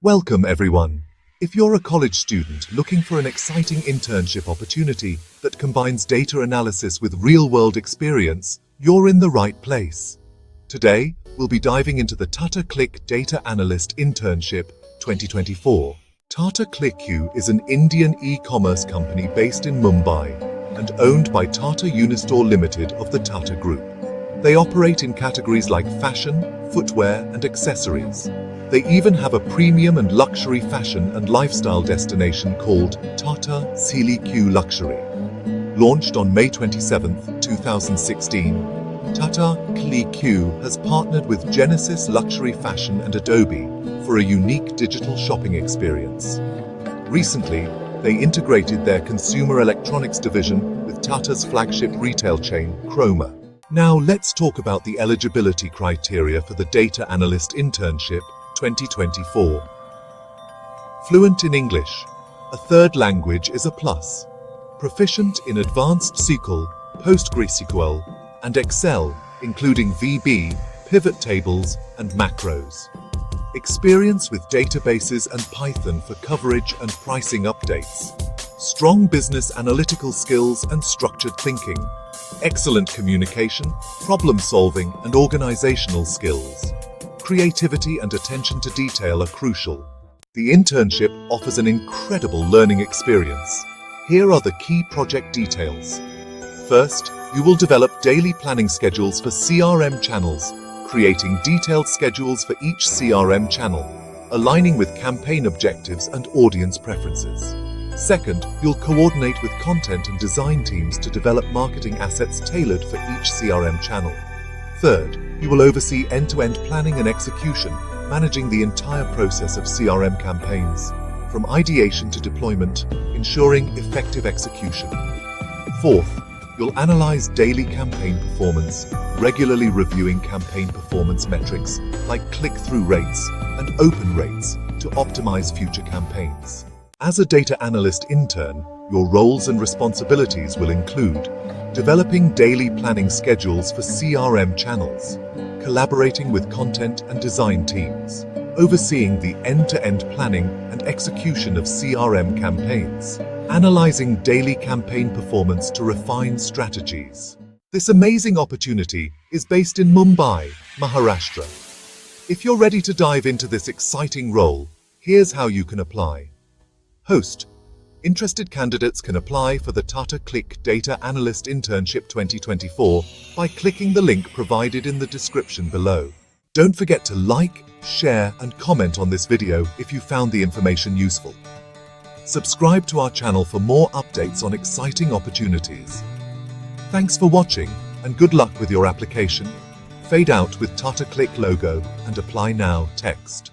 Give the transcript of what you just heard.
Welcome everyone. If you're a college student looking for an exciting internship opportunity that combines data analysis with real-world experience, you're in the right place. Today, we'll be diving into the Tata CliQ Data Analyst Internship 2024. Tata CliQ is an Indian e-commerce company based in Mumbai and owned by Tata Unistore Limited of the Tata Group. They operate in categories like fashion, footwear, and accessories. They even have a premium and luxury fashion and lifestyle destination called Tata CliQ Luxury. Launched on May 27, 2016, Tata CliQ has partnered with Genesis Luxury Fashion and Adobe for a unique digital shopping experience. Recently, they integrated their consumer electronics division with Tata's flagship retail chain, Chroma. Now let's talk about the eligibility criteria for the Data Analyst Internship 2024. Fluent in English, a third language is a plus. Proficient in Advanced SQL, PostgreSQL, and Excel, including VB, pivot tables, and macros. Experience with databases and Python for coverage and pricing updates. Strong business analytical skills and structured thinking. Excellent communication, problem solving, and organizational skills. Creativity and attention to detail are crucial. The internship offers an incredible learning experience. Here are the key project details. First, you will develop daily planning schedules for CRM channels, creating detailed schedules for each CRM channel, aligning with campaign objectives and audience preferences. Second, you'll coordinate with content and design teams to develop marketing assets tailored for each CRM channel. Third, you will oversee end-to-end planning and execution, managing the entire process of CRM campaigns, from ideation to deployment, ensuring effective execution. Fourth, you'll analyze daily campaign performance, regularly reviewing campaign performance metrics like click-through rates and open rates to optimize future campaigns. As a data analyst intern, your roles and responsibilities will include developing daily planning schedules for CRM channels, collaborating with content and design teams, overseeing the end-to-end planning and execution of CRM campaigns, analyzing daily campaign performance to refine strategies. This amazing opportunity is based in Mumbai, Maharashtra. If you're ready to dive into this exciting role, here's how you can apply. Host. Interested candidates can apply for the Tata CliQ Data Analyst Internship 2024 by clicking the link provided in the description below. Don't forget to like, share, and comment on this video if you found the information useful. Subscribe to our channel for more updates on exciting opportunities. Thanks for watching, and good luck with your application. Fade out with Tata CliQ logo and apply now text.